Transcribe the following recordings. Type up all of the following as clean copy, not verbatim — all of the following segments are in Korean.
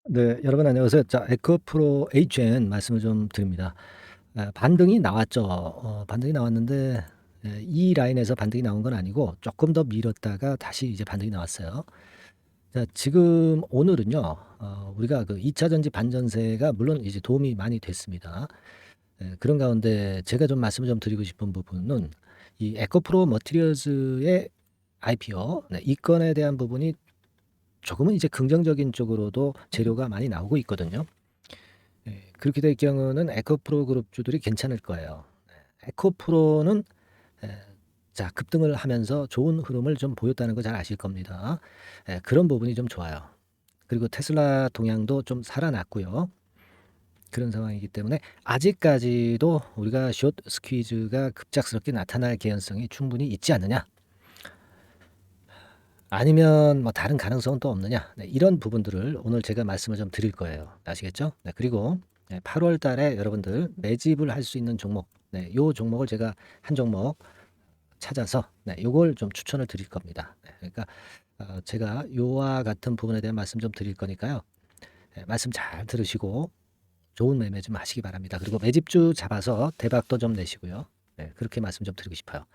네, 여러분 안녕하세요. 자, 에코프로 HN 말씀을 좀 드립니다. 반등이 나왔죠. 반등이 나왔는데 이 라인에서 반등이 나온 건 아니고 조금 더 밀었다가 다시 이제 반등이 나왔어요. 자, 지금 오늘은요. 우리가 그 2차 전지 반전세가 물론 이제 도움이 많이 됐습니다. 그런 가운데 제가 좀 말씀을 좀 드리고 싶은 부분은 이 에코프로 머티리얼즈의 IPO, 이 건에 대한 부분이 조금은 이제 긍정적인 쪽으로도 재료가 많이 나오고 있거든요. 그렇게 될 경우는 에코프로 그룹주들이 괜찮을 거예요. 에코프로는 에, 자 급등을 하면서 좋은 흐름을 좀 보였다는 거 잘 아실 겁니다. 그런 부분이 좀 좋아요. 그리고 테슬라 동향도 좀 살아났고요. 그런 상황이기 때문에 아직까지도 우리가 숏 스퀴즈가 급작스럽게 나타날 개연성이 충분히 있지 않느냐. 아니면 뭐 다른 가능성은 또 없느냐. 네, 이런 부분들을 오늘 제가 말씀을 좀 드릴 거예요. 아시겠죠? 네, 그리고 8월 달에 여러분들 매집을 할 수 있는 종목, 요 종목을 제가 한 종목 찾아서 요걸 좀 추천을 드릴 겁니다. 그러니까 제가 요와 같은 부분에 대한 말씀 좀 드릴 거니까요. 말씀 잘 들으시고 좋은 매매 좀 하시기 바랍니다. 그리고 매집주 잡아서 대박도 좀 내시고요. 그렇게 말씀 좀 드리고 싶어요.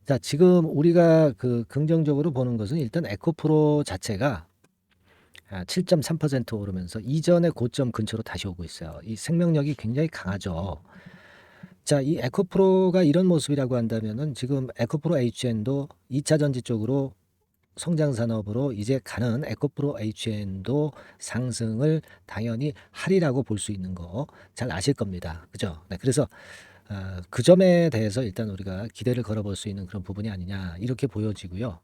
자, 지금 우리가 그 긍정적으로 보는 것은 일단 에코프로 자체가 7.3% 오르면서 이전의 고점 근처로 다시 오고 있어요. 이 생명력이 굉장히 강하죠. 자, 이 에코프로가 이런 모습이라고 한다면은 지금 에코프로 HN도 2차 전지 쪽으로 성장 산업으로 이제 가는 에코프로 HN도 상승을 당연히 하리라고 볼 수 있는 거 잘 아실 겁니다. 그죠? 네, 그래서 그 점에 대해서 일단 우리가 기대를 걸어볼 수 있는 그런 부분이 아니냐 이렇게 보여지고요.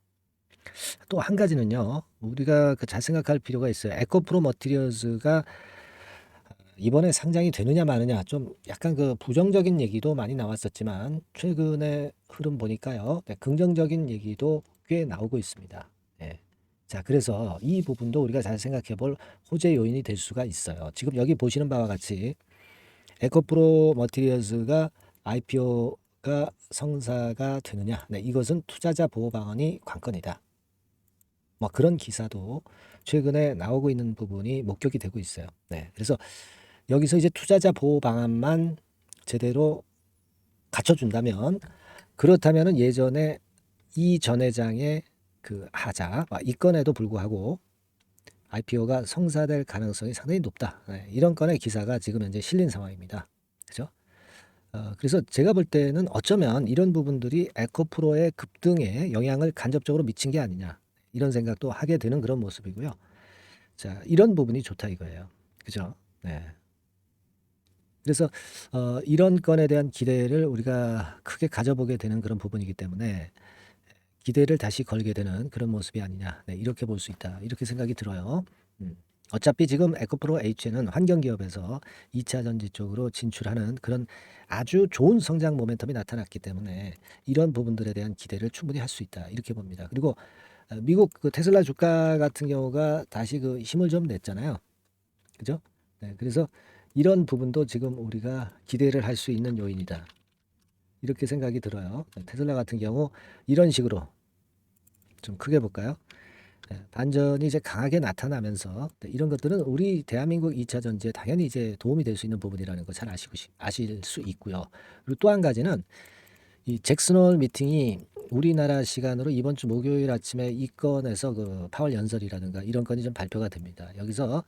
또 한 가지는요. 우리가 그 잘 생각할 필요가 있어요. 에코프로 머티리얼즈가 이번에 상장이 되느냐 마느냐 좀 약간 그 부정적인 얘기도 많이 나왔었지만 최근에 흐름 보니까요. 긍정적인 얘기도 꽤 나오고 있습니다. 네. 자, 그래서 이 부분도 우리가 잘 생각해 볼 호재 요인이 될 수가 있어요. 지금 여기 보시는 바와 같이 에코프로 머티리얼즈가 IPO가 성사가 되느냐. 이것은 투자자 보호 방안이 관건이다. 뭐 그런 기사도 최근에 나오고 있는 부분이 목격이 되고 있어요. 그래서 여기서 이제 투자자 보호 방안만 제대로 갖춰준다면 그렇다면은 예전에 이 전 회장의 그 하자 이 건에도 불구하고 IPO가 성사될 가능성이 상당히 높다. 이런 건의 기사가 지금 현재 실린 상황입니다. 그죠? 그래서 제가 볼 때는 어쩌면 이런 부분들이 에코프로의 급등에 영향을 간접적으로 미친 게 아니냐 이런 생각도 하게 되는 그런 모습이고요. 자, 이런 부분이 좋다 이거예요. 그죠? 네. 그래서 이런 건에 대한 기대를 우리가 크게 가져보게 되는 그런 부분이기 때문에 기대를 다시 걸게 되는 그런 모습이 아니냐. 이렇게 볼 수 있다. 이렇게 생각이 들어요. 음. 어차피 지금 에코프로 H는 환경기업에서 2차 전지 쪽으로 진출하는 그런 아주 좋은 성장 모멘텀이 나타났기 때문에 이런 부분들에 대한 기대를 충분히 할 수 있다. 이렇게 봅니다. 그리고 미국 그 테슬라 주가 같은 경우가 다시 그 힘을 좀 냈잖아요. 그죠? 그래서 이런 부분도 지금 우리가 기대를 할 수 있는 요인이다. 이렇게 생각이 들어요. 테슬라 같은 경우 이런 식으로 좀 크게 볼까요? 반전이 이제 강하게 나타나면서 이런 것들은 우리 대한민국 2차 전지에 당연히 이제 도움이 될 수 있는 부분이라는 거 잘 아실 수 있고요. 그리고 또 한 가지는 이 잭슨홀 미팅이 우리나라 시간으로 이번 주 목요일 아침에 이 건에서 그 파월 연설이라든가 이런 건이 좀 발표가 됩니다. 여기서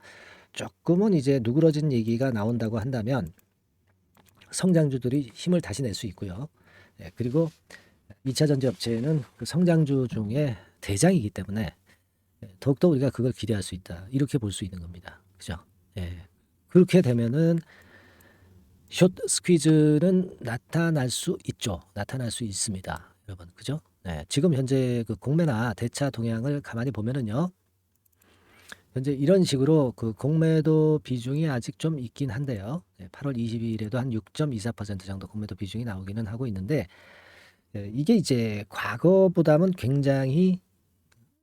조금은 이제 누그러진 얘기가 나온다고 한다면 성장주들이 힘을 다시 낼 수 있고요. 그리고 2차 전지 업체는 그 성장주 중에 대장이기 때문에 더욱더 우리가 그걸 기대할 수 있다. 이렇게 볼 수 있는 겁니다. 그죠? 예. 그렇게 되면은 숏 스퀴즈는 나타날 수 있죠. 나타날 수 있습니다. 여러분. 그죠? 지금 현재 그 공매나 대차 동향을 가만히 보면은요. 현재 이런 식으로 그 공매도 비중이 아직 좀 있긴 한데요. 8월 22일에도 한 6.24% 정도 공매도 비중이 나오기는 하고 있는데 이게 이제 과거보다는 굉장히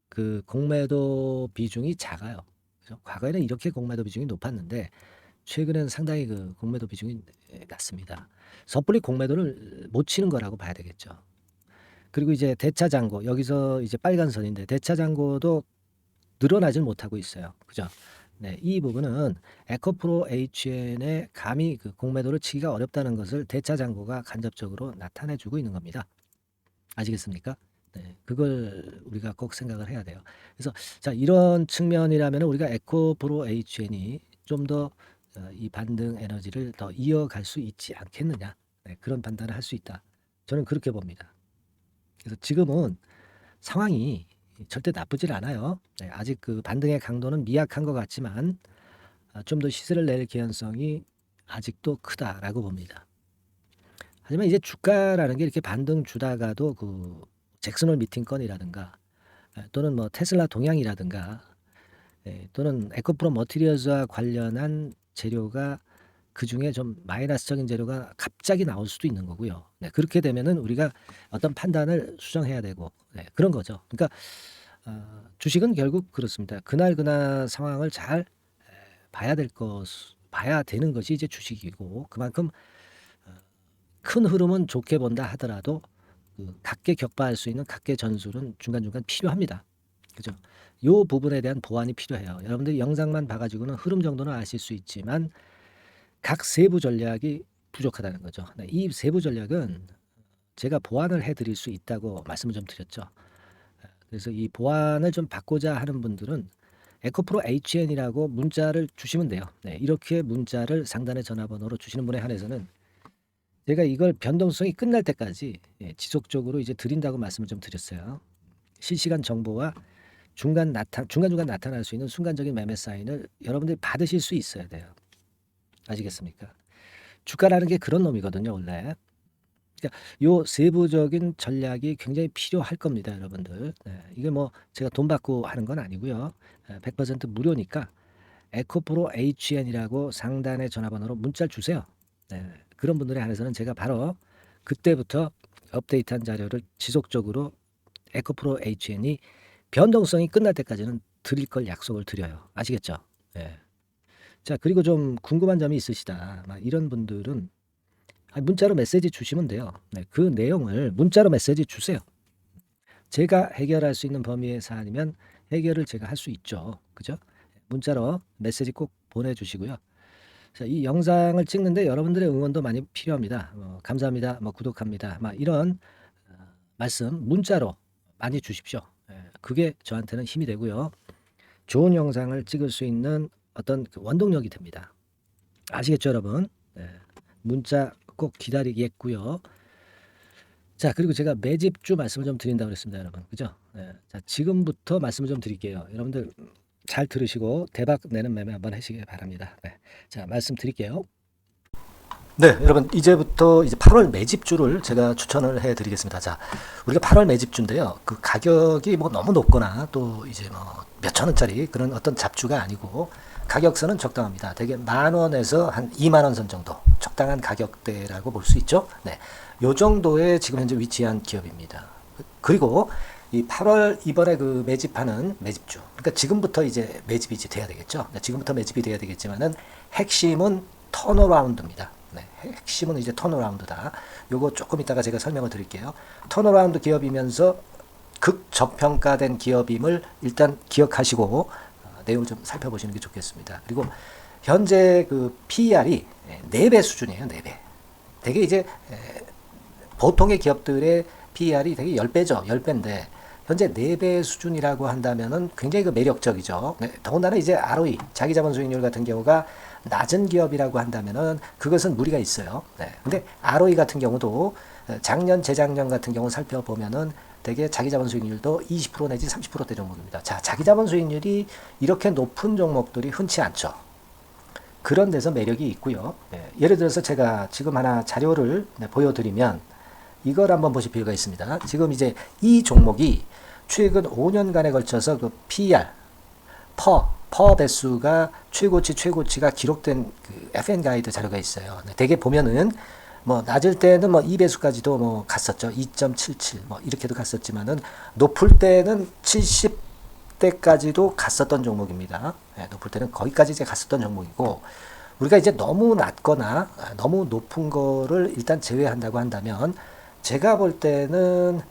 그 공매도 비중이 작아요. 그래서 과거에는 이렇게 공매도 비중이 높았는데 최근에는 상당히 그 공매도 비중이 낮습니다. 섣불리 공매도를 못 치는 거라고 봐야 되겠죠. 그리고 이제 대차 잔고 여기서 이제 빨간 선인데 대차 잔고도 늘어나질 못하고 있어요. 그죠? 네, 이 부분은 에코프로 HN의 감히 그 공매도를 치기가 어렵다는 것을 대차 잔고가 간접적으로 나타내주고 있는 겁니다. 아시겠습니까? 네, 그걸 우리가 꼭 생각을 해야 돼요. 그래서 자, 이런 측면이라면 우리가 에코프로 HN이 좀 더 이 반등 에너지를 더 이어갈 수 있지 않겠느냐. 네, 그런 판단을 할 수 있다. 저는 그렇게 봅니다. 그래서 지금은 상황이 절대 나쁘질 않아요. 네, 아직 그 반등의 강도는 미약한 것 같지만 좀 더 시세를 낼 개연성이 아직도 크다라고 봅니다. 하지만 이제 주가라는 게 이렇게 반등 주다가도 그 잭슨홀 미팅 건이라든가 또는 뭐 테슬라 동향이라든가 또는 에코프로 머티리얼즈와 관련한 재료가 그중에 좀 마이너스적인 재료가 갑자기 나올 수도 있는 거고요. 네, 그렇게 되면은 우리가 어떤 판단을 수정해야 되고 그런 거죠. 그러니까 주식은 결국 그렇습니다. 그날 상황을 잘 봐야 되는 것이 이제 주식이고 그만큼 큰 흐름은 좋게 본다 하더라도 그 각계 격파할 수 있는 각계 전술은 중간중간 필요합니다. 그죠? 요 부분에 대한 보완이 필요해요. 여러분들이 영상만 봐가지고는 흐름 정도는 아실 수 있지만 각 세부 전략이 부족하다는 거죠. 네, 이 세부 전략은 제가 보완을 해드릴 수 있다고 말씀을 좀 드렸죠. 그래서 이 보완을 좀 받고자 하는 분들은 에코프로 HN이라고 문자를 주시면 돼요. 네, 이렇게 문자를 상단의 전화번호로 주시는 분에 한해서는 제가 이걸 변동성이 끝날 때까지 지속적으로 이제 드린다고 말씀을 좀 드렸어요. 실시간 정보와 중간중간 나타날 수 있는 순간적인 매매 사인을 여러분들이 받으실 수 있어야 돼요. 아시겠습니까? 주가라는 게 그런 놈이거든요, 원래. 그러니까 요 세부적인 전략이 굉장히 필요할 겁니다, 여러분들. 네, 이게 뭐 제가 돈 받고 하는 건 아니고요. 100% 무료니까 에코프로 HN이라고 상단의 전화번호로 문자를 주세요. 네, 그런 분들에 한해서는 제가 바로 그때부터 업데이트한 자료를 지속적으로 에코프로 HN이 변동성이 끝날 때까지는 드릴 걸 약속을 드려요. 아시겠죠? 네. 자, 그리고 좀 궁금한 점이 있으시다. 이런 분들은 문자로 메시지 주시면 돼요. 네, 그 내용을 문자로 메시지 주세요. 제가 해결할 수 있는 범위의 사안이면 해결을 제가 할 수 있죠. 그죠? 문자로 메시지 꼭 보내주시고요. 자, 이 영상을 찍는데 여러분들의 응원도 많이 필요합니다. 감사합니다. 구독합니다. 이런 말씀 문자로 많이 주십시오. 그게 저한테는 힘이 되고요. 좋은 영상을 찍을 수 있는 어떤 그 원동력이 됩니다. 아시겠죠, 여러분? 문자 꼭 기다리겠고요. 자, 그리고 제가 매집주 말씀을 좀 드린다고 그랬습니다, 여러분. 그죠? 자, 지금부터 말씀을 좀 드릴게요. 여러분들 잘 들으시고 대박 내는 매매 한번 하시길 바랍니다. 자, 말씀 드릴게요. 네, 여러분 이제부터 이제 8월 매집주를 제가 추천을 해드리겠습니다. 자, 우리가 8월 매집주인데요. 그 가격이 뭐 너무 높거나 또 이제 뭐 몇천 원짜리 그런 어떤 잡주가 아니고 가격선은 적당합니다. 대개 10,000원에서 한 20,000원 선 정도 적당한 가격대라고 볼 수 있죠. 네, 요 정도에 지금 현재 위치한 기업입니다. 그리고 이 8월 이번에 그 매집하는 매집주, 그러니까 지금부터 이제 매집이 이제 돼야 되겠죠. 네, 지금부터 매집이 돼야 되겠지만은 핵심은 턴어라운드입니다. 네, 핵심은 이제 턴어라운드다. 요거 조금 이따가 제가 설명을 드릴게요. 턴어라운드 기업이면서 극저평가된 기업임을 일단 기억하시고 내용을 좀 살펴보시는 게 좋겠습니다. 그리고 현재 그 PER이 4배 수준이에요. 4배. 되게 이제 보통의 기업들의 PER이 되게 10배죠. 10배인데 현재 4배 수준이라고 한다면은 굉장히 그 매력적이죠. 네, 더군다나 이제 ROE, 자기자본 수익률 같은 경우가 낮은 기업이라고 한다면은 그것은 무리가 있어요. 네. 근데 ROE 같은 경우도 작년, 재작년 같은 경우 살펴보면은 되게 자기자본 수익률도 20% 내지 30%대 종목입니다. 자, 자기자본 수익률이 이렇게 높은 종목들이 흔치 않죠. 그런 데서 매력이 있고요. 네. 예를 들어서 제가 지금 하나 자료를 보여드리면 이걸 한번 보실 필요가 있습니다. 지금 이제 이 종목이 최근 5년간에 걸쳐서 그 PER, 퍼 배수가 최고치가 기록된 그 FN 가이드 자료가 있어요. 대개 보면은 뭐 낮을 때는 뭐 2배수까지도 뭐 갔었죠. 2.77 뭐 이렇게도 갔었지만은 높을 때는 70대까지도 갔었던 종목입니다. 네, 높을 때는 거기까지 이제 갔었던 종목이고 우리가 이제 너무 낮거나 너무 높은 거를 일단 제외한다고 한다면 제가 볼 때는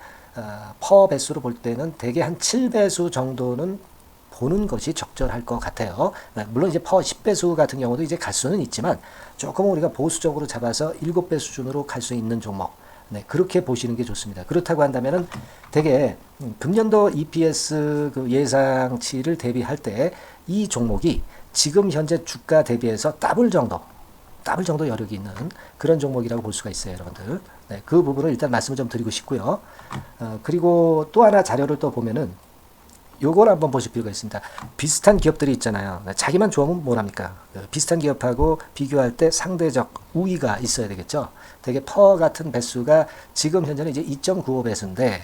퍼 배수로 볼 때는 대개 한 7배수 정도는 보는 것이 적절할 것 같아요. 물론 이제 퍼 10배수 같은 경우도 이제 갈 수는 있지만 조금 우리가 보수적으로 잡아서 7배 수준으로 갈 수 있는 종목. 네, 그렇게 보시는 게 좋습니다. 그렇다고 한다면은 되게 금년도 EPS 그 예상치를 대비할 때 이 종목이 지금 현재 주가 대비해서 더블 정도 여력이 있는 그런 종목이라고 볼 수가 있어요, 여러분들. 네, 그 부분을 일단 말씀을 좀 드리고 싶고요. 그리고 또 하나 자료를 또 보면은 요걸 한번 보실 필요가 있습니다. 비슷한 기업들이 있잖아요. 자기만 좋으면 뭐랍니까? 비슷한 기업하고 비교할 때 상대적 우위가 있어야 되겠죠. 되게 퍼 같은 배수가 지금 현재는 이제 2.95배수인데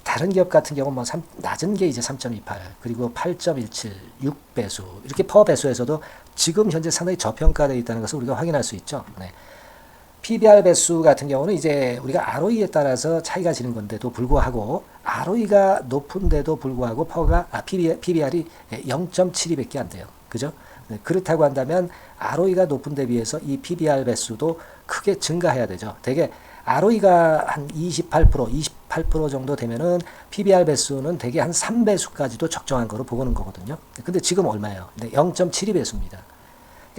다른 기업 같은 경우는 뭐 낮은 게 이제 3.28 그리고 8.17 6배수 이렇게 퍼 배수에서도 지금 현재 상당히 저평가되어 있다는 것을 우리가 확인할 수 있죠. 네. PBR 배수 같은 경우는 이제 우리가 ROE에 따라서 차이가 지는 건데도 불구하고 ROE가 높은데도 불구하고 PBR이 0.72밖에 안 돼요. 그죠? 네, 그렇다고 한다면 ROE가 높은 데 비해서 이 PBR 배수도 크게 증가해야 되죠. 되게 ROE가 한 28% 정도 되면은 PBR 배수는 되게 한 3배수까지도 적정한 거로 보고는 거거든요. 근데 지금 얼마예요? 0.72배수입니다.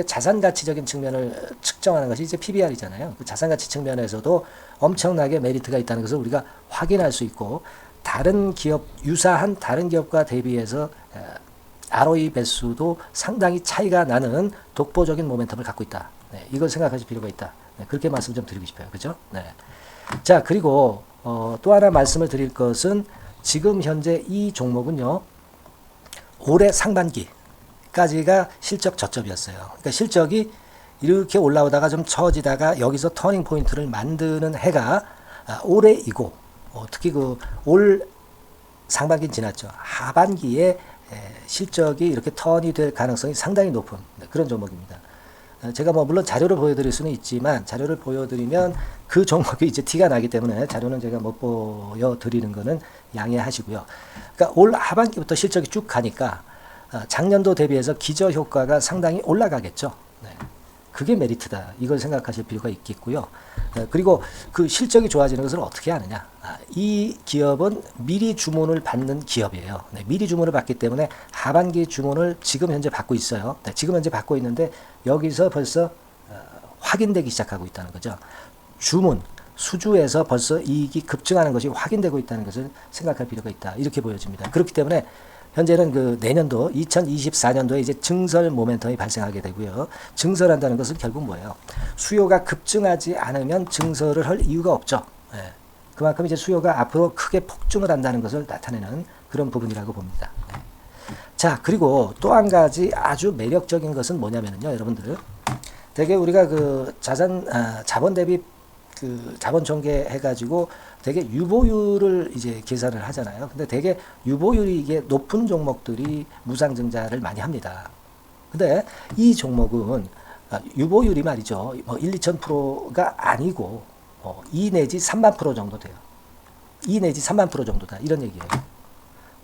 자산 가치적인 측면을 측정하는 것이 이제 PBR이잖아요. 그 자산 가치 측면에서도 엄청나게 메리트가 있다는 것을 우리가 확인할 수 있고 다른 기업 유사한 다른 기업과 대비해서 ROE 배수도 상당히 차이가 나는 독보적인 모멘텀을 갖고 있다. 네, 이걸 생각하실 필요가 있다. 네, 그렇게 말씀 좀 드리고 싶어요. 그죠? 네. 자, 그리고 또 하나 말씀을 드릴 것은 지금 현재 이 종목은요. 올해 상반기까지가 실적 저점이었어요. 그러니까 실적이 이렇게 올라오다가 좀 처지다가 여기서 터닝 포인트를 만드는 해가 올해이고 특히 그 올 상반기는 지났죠. 하반기에 실적이 이렇게 턴이 될 가능성이 상당히 높은 그런 종목입니다. 제가 뭐 물론 자료를 보여드릴 수는 있지만 자료를 보여드리면 그 종목이 이제 티가 나기 때문에 자료는 제가 못 보여드리는 거는 양해하시고요. 그러니까 올 하반기부터 실적이 쭉 가니까 작년도 대비해서 기저 효과가 상당히 올라가겠죠. 네. 그게 메리트다. 이걸 생각하실 필요가 있겠고요. 그리고 그 실적이 좋아지는 것을 어떻게 하느냐. 이 기업은 미리 주문을 받는 기업이에요. 네, 미리 주문을 받기 때문에 하반기 주문을 지금 현재 받고 있어요. 네, 지금 현재 받고 있는데 여기서 벌써 확인되기 시작하고 있다는 거죠. 주문, 수주에서 벌써 이익이 급증하는 것이 확인되고 있다는 것을 생각할 필요가 있다. 이렇게 보여집니다. 그렇기 때문에 현재는 그 내년도 2024년도에 이제 증설 모멘텀이 발생하게 되고요. 증설한다는 것은 결국 뭐예요? 수요가 급증하지 않으면 증설을 할 이유가 없죠. 예. 그만큼 이제 수요가 앞으로 크게 폭증을 한다는 것을 나타내는 그런 부분이라고 봅니다. 예. 자, 그리고 또 한 가지 아주 매력적인 것은 뭐냐면요, 여러분들. 되게 우리가 그 자본 대비 그 자본 전개해가지고 되게 유보율을 이제 계산을 하잖아요. 근데 되게 유보율이 이게 높은 종목들이 무상증자를 많이 합니다. 근데 이 종목은 유보율이 말이죠. 뭐 2,000%가 아니고 2 내지 3만 프로 정도 돼요. 2 내지 3만 프로 정도다. 이런 얘기예요.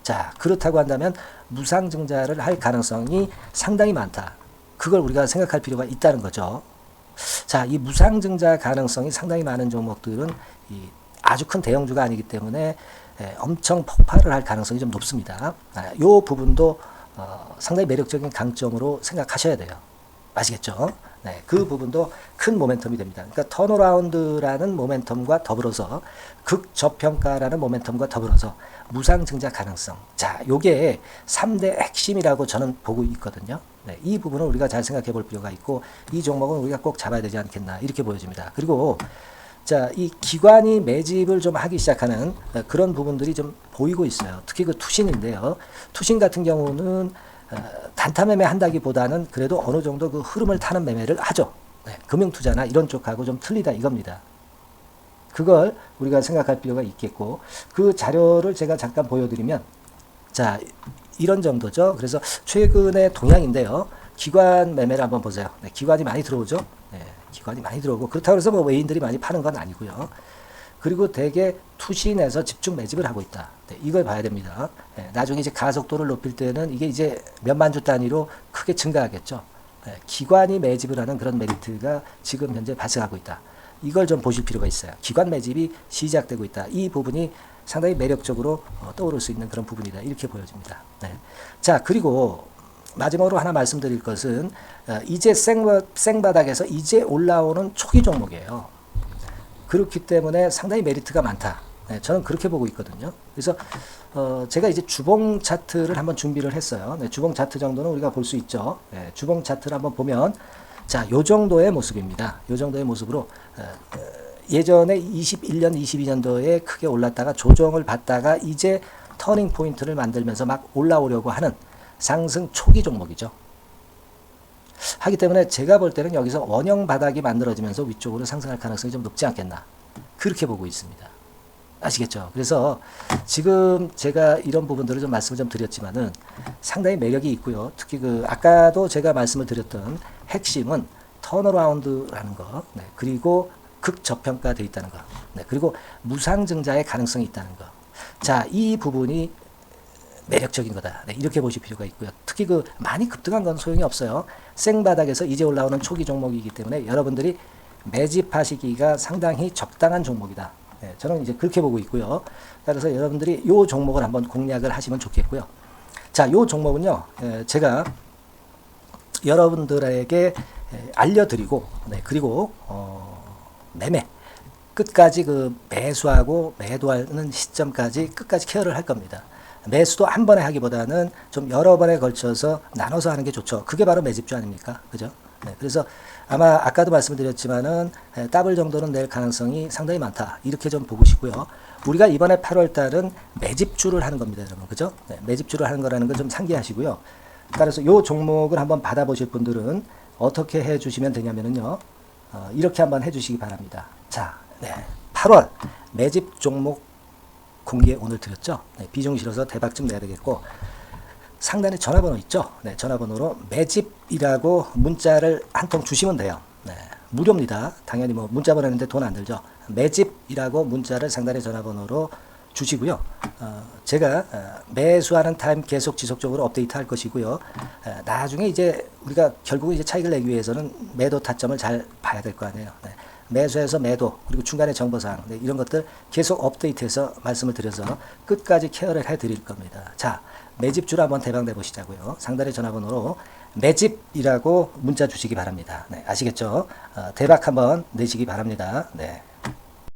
자, 그렇다고 한다면 무상증자를 할 가능성이 상당히 많다. 그걸 우리가 생각할 필요가 있다는 거죠. 자, 이 무상증자 가능성이 상당히 많은 종목들은 아주 큰 대형주가 아니기 때문에 엄청 폭발을 할 가능성이 좀 높습니다. 이 부분도 상당히 매력적인 강점으로 생각하셔야 돼요. 아시겠죠? 네, 그 부분도 큰 모멘텀이 됩니다. 그러니까 턴어라운드라는 모멘텀과 더불어서 극저평가라는 모멘텀과 더불어서 무상증자 가능성. 자, 요게 3대 핵심이라고 저는 보고 있거든요. 네, 이 부분을 우리가 잘 생각해 볼 필요가 있고 이 종목은 우리가 꼭 잡아야 되지 않겠나 이렇게 보여집니다. 그리고 자, 이 기관이 매집을 좀 하기 시작하는 그런 부분들이 좀 보이고 있어요. 특히 그 투신인데요. 투신 같은 경우는 단타 매매 한다기보다는 그래도 어느 정도 그 흐름을 타는 매매를 하죠. 네, 금융투자나 이런 쪽하고 좀 틀리다 이겁니다. 그걸 우리가 생각할 필요가 있겠고 그 자료를 제가 잠깐 보여드리면 자, 이런 정도죠. 그래서 최근의 동향인데요. 기관 매매를 한번 보세요. 네, 기관이 많이 들어오죠. 네, 기관이 많이 들어오고 그렇다고 해서 뭐 외인들이 많이 파는 건 아니고요. 그리고 대개 투신에서 집중 매집을 하고 있다. 네, 이걸 봐야 됩니다. 네, 나중에 이제 가속도를 높일 때는 이게 이제 몇만 주 단위로 크게 증가하겠죠. 네, 기관이 매집을 하는 그런 메리트가 지금 현재 발생하고 있다. 이걸 좀 보실 필요가 있어요. 기관 매집이 시작되고 있다. 이 부분이 상당히 매력적으로 떠오를 수 있는 그런 부분이다. 이렇게 보여집니다. 네. 자, 그리고 마지막으로 하나 말씀드릴 것은 이제 생바닥에서 이제 올라오는 초기 종목이에요. 그렇기 때문에 상당히 메리트가 많다. 네, 저는 그렇게 보고 있거든요. 그래서 제가 이제 주봉 차트를 한번 준비를 했어요. 네, 주봉 차트 정도는 우리가 볼 수 있죠. 네, 주봉 차트를 한번 보면 자, 요 정도의 모습입니다. 요 정도의 모습으로 예전에 21년, 22년도에 크게 올랐다가 조정을 받다가 이제 터닝 포인트를 만들면서 막 올라오려고 하는 상승 초기 종목이죠. 하기 때문에 제가 볼 때는 여기서 원형 바닥이 만들어지면서 위쪽으로 상승할 가능성이 좀 높지 않겠나. 그렇게 보고 있습니다. 아시겠죠? 그래서 지금 제가 이런 부분들을 좀 말씀을 좀 드렸지만은 상당히 매력이 있고요. 특히 아까도 제가 말씀을 드렸던 핵심은 턴어라운드라는 거, 네, 그리고 극저평가되어 있다는 거, 네, 그리고 무상증자의 가능성이 있다는 거. 자, 이 부분이 매력적인 거다. 네, 이렇게 보실 필요가 있고요. 특히 많이 급등한 건 소용이 없어요. 생바닥에서 이제 올라오는 초기 종목이기 때문에 여러분들이 매집하시기가 상당히 적당한 종목이다. 네, 저는 이제 그렇게 보고 있고요. 따라서 여러분들이 이 종목을 한번 공략을 하시면 좋겠고요. 자, 이 종목은요, 제가 여러분들에게 알려드리고, 네, 그리고 매매 끝까지 매수하고 매도하는 시점까지 끝까지 케어를 할 겁니다. 매수도 한 번에 하기보다는 좀 여러 번에 걸쳐서 나눠서 하는 게 좋죠. 그게 바로 매집주 아닙니까? 그죠? 네, 그래서 아마 아까도 말씀드렸지만은 더블 정도는 낼 가능성이 상당히 많다. 이렇게 좀 보시고요. 우리가 이번에 8월 달은 매집주를 하는 겁니다, 여러분. 그죠? 네, 매집주를 하는 거라는 걸 좀 상기하시고요. 따라서 이 종목을 한번 받아보실 분들은 어떻게 해 주시면 되냐면요. 이렇게 한번 해 주시기 바랍니다. 자, 네, 8월 매집 종목 공개 오늘 드렸죠. 네, 비중 실어서 대박 좀 내야 되겠고, 상단에 전화번호 있죠. 네, 전화번호로 매집이라고 문자를 한 통 주시면 돼요. 네, 무료입니다. 당연히 뭐 문자 보내는데 돈 안 들죠. 매집이라고 문자를 상단의 전화번호로 주시고요. 제가 매수하는 타임 계속 지속적으로 업데이트 할 것이고요. 나중에 이제 우리가 결국은 이제 차익을 내기 위해서는 매도 타점을 잘 봐야 될 거 아니에요. 네. 매수해서 매도, 그리고 중간에 정보사항, 네, 이런 것들 계속 업데이트해서 말씀을 드려서 끝까지 케어를 해드릴 겁니다. 자, 매집주를 한번 대박 내보시자고요. 상단의 전화번호로 매집이라고 문자 주시기 바랍니다. 네, 아시겠죠? 대박 한번 내시기 바랍니다. 네.